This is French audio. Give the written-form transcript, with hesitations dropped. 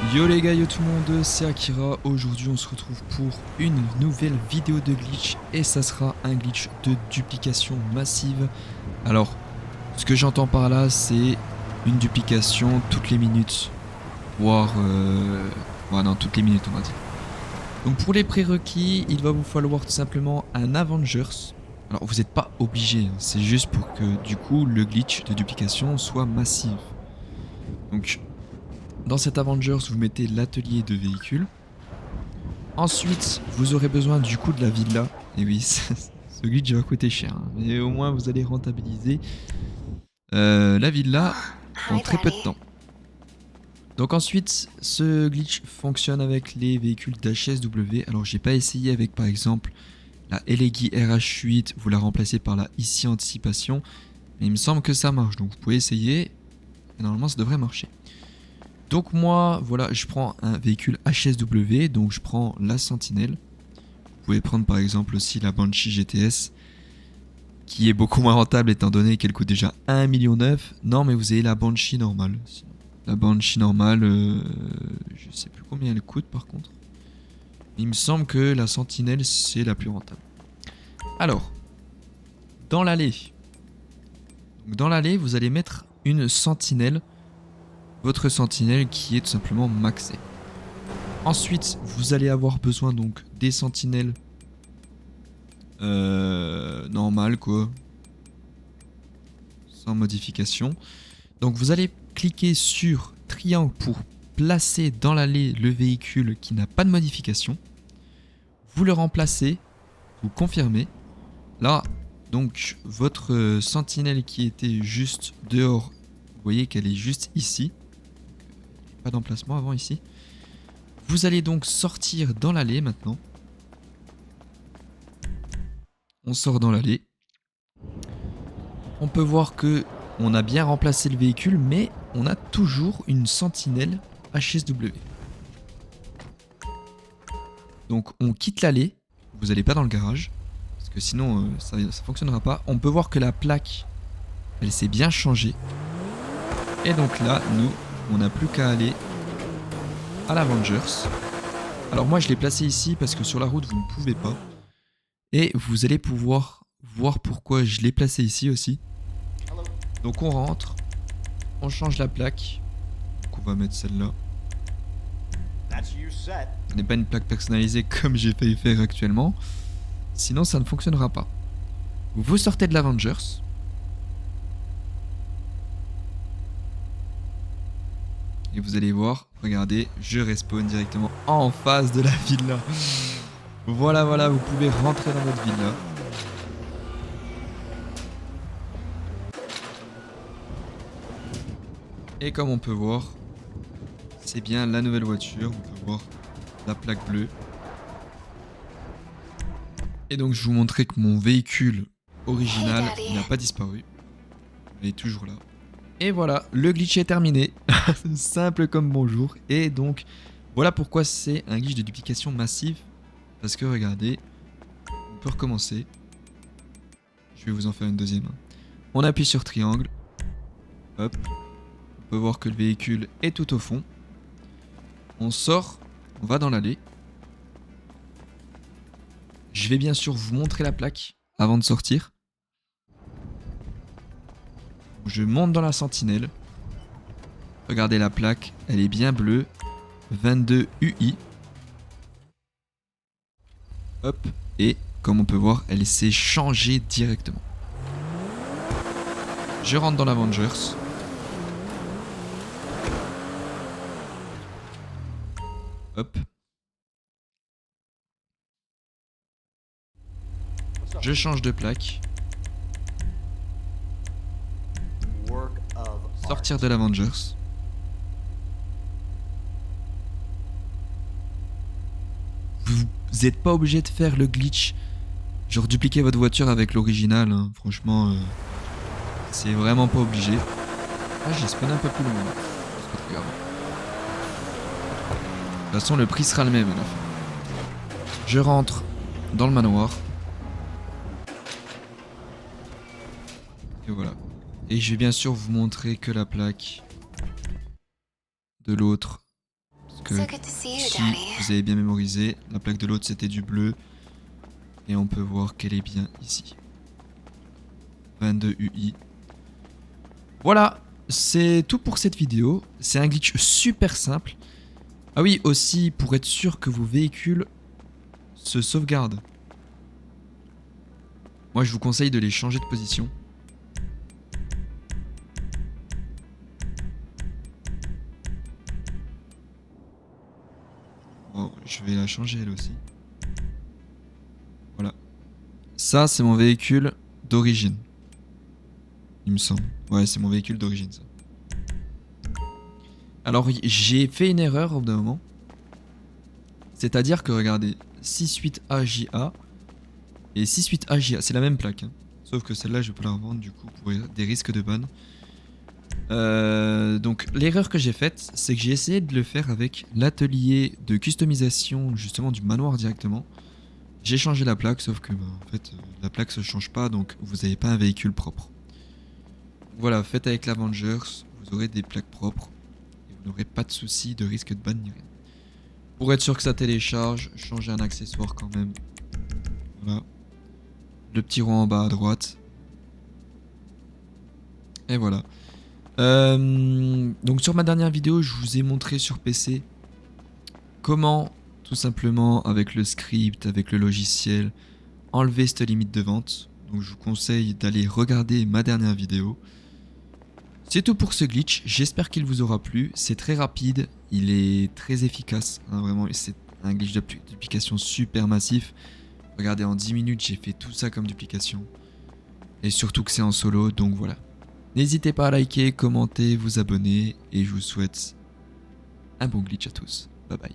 Yo les gars, yo tout le monde, c'est Akira. Aujourd'hui on se retrouve pour une nouvelle vidéo de glitch et ça sera un glitch de duplication massive. Alors, ce que j'entends par là, c'est une duplication toutes les minutes, voire non, toutes les minutes on va dire. Donc pour les prérequis, il va vous falloir tout simplement un Avengers. Alors vous n'êtes pas obligé, hein, c'est juste pour que du coup le glitch de duplication soit massif. Donc dans cet Avengers, vous mettez l'atelier de véhicules. Ensuite, vous aurez besoin du coup de la villa. Et oui, ce glitch va coûter cher, hein, mais au moins vous allez rentabiliser la villa en très peu de temps. Donc ensuite, ce glitch fonctionne avec les véhicules d'HSW. Alors j'ai pas essayé avec par exemple la Elegi RH8, vous la remplacez par la ICI Anticipation. Mais il me semble que ça marche, donc vous pouvez essayer. Et normalement ça devrait marcher. Donc moi, voilà, je prends un véhicule HSW, donc je prends la Sentinelle. Vous pouvez prendre par exemple aussi la Banshee GTS, qui est beaucoup moins rentable étant donné qu'elle coûte déjà 1,9 million. Non, mais vous avez la Banshee normale. La Banshee normale, je sais plus combien elle coûte par contre. Il me semble que la Sentinelle, c'est la plus rentable. Alors, dans l'allée. Dans l'allée, vous allez mettre une Sentinelle. Votre Sentinelle qui est tout simplement maxée. Ensuite, vous allez avoir besoin donc des sentinelles normales quoi, sans modification. Donc vous allez cliquer sur triangle pour placer dans l'allée le véhicule qui n'a pas de modification. Vous le remplacez, vous confirmez. Là, donc votre sentinelle qui était juste dehors, vous voyez qu'elle est juste ici. Pas d'emplacement avant ici. Vous allez donc sortir dans l'allée maintenant. On sort dans l'allée. On peut voir que on a bien remplacé le véhicule, mais on a toujours une sentinelle HSW. Donc on quitte l'allée. Vous n'allez pas dans le garage, parce que sinon ça fonctionnera pas. On peut voir que la plaque, elle s'est bien changée. Et donc là, nous, on n'a plus qu'à aller à l'Avengers. Alors moi je l'ai placé ici parce que sur la route vous ne pouvez pas. Et vous allez pouvoir voir pourquoi je l'ai placé ici aussi. Donc on rentre, on change la plaque. Donc on va mettre celle-là. Ce n'est pas une plaque personnalisée comme j'ai failli faire actuellement. Sinon ça ne fonctionnera pas. Vous sortez de l'Avengers. Et vous allez voir, regardez, je respawn directement en face de la villa. Voilà, voilà, vous pouvez rentrer dans votre villa. Et comme on peut voir, c'est bien la nouvelle voiture. On peut voir la plaque bleue. Et donc je vous montrais que mon véhicule original n'a pas disparu. Il est toujours là. Et voilà, le glitch est terminé. Simple comme bonjour. Et donc, voilà pourquoi c'est un glitch de duplication massive. Parce que regardez, on peut recommencer. Je vais vous en faire une deuxième. On appuie sur triangle. Hop. On peut voir que le véhicule est tout au fond. On sort, on va dans l'allée. Je vais bien sûr vous montrer la plaque avant de sortir. Je monte dans la sentinelle. Regardez la plaque, elle est bien bleue. 22 UI. Hop, et comme on peut voir, elle s'est changée directement. Je rentre dans l'Avengers. Hop. Je change de plaque. Sortir de l'Avengers. Vous n'êtes pas obligé de faire le glitch. Genre dupliquer votre voiture avec l'original. Hein. Franchement, c'est vraiment pas obligé. Ah, j'ai spawn un peu plus loin. C'est pas très grave. De toute façon, le prix sera le même à la fin. Je rentre dans le manoir. Et voilà. Et je vais bien sûr vous montrer que la plaque de l'autre. Parce que si vous avez bien mémorisé, la plaque de l'autre c'était du bleu. Et on peut voir qu'elle est bien ici. 22 UI. Voilà, c'est tout pour cette vidéo. C'est un glitch super simple. Ah oui, aussi pour être sûr que vos véhicules se sauvegardent. Moi je vous conseille de les changer de position. Bon, je vais la changer elle aussi. Voilà. Ça c'est mon véhicule d'origine. Il me semble. Ouais, c'est mon véhicule d'origine ça. Alors j'ai fait une erreur au bout d'un moment. C'est-à-dire que regardez, 68AJA et 68AJA, c'est la même plaque. Hein. Sauf que celle-là je peux la revendre du coup pour des risques de ban. Donc l'erreur que j'ai faite, c'est que j'ai essayé de le faire avec l'atelier de customisation justement du manoir directement. J'ai changé la plaque, sauf que en fait la plaque se change pas, donc vous n'avez pas un véhicule propre. Voilà, faites avec l'Avengers, vous aurez des plaques propres et vous n'aurez pas de soucis de risque de ban ni rien. Pour être sûr que ça télécharge, changez un accessoire quand même. Voilà. Le petit rond en bas à droite. Et voilà. Donc sur ma dernière vidéo, je vous ai montré sur PC comment, tout simplement, avec le script, avec le logiciel, enlever cette limite de vente. Donc je vous conseille d'aller regarder ma dernière vidéo. C'est tout pour ce glitch, j'espère qu'il vous aura plu. C'est très rapide, il est très efficace, hein, vraiment, c'est un glitch de duplication super massif. Regardez, en 10 minutes, j'ai fait tout ça comme duplication. Et surtout que c'est en solo, donc voilà. N'hésitez pas à liker, commenter, vous abonner, et je vous souhaite un bon glitch à tous. Bye bye.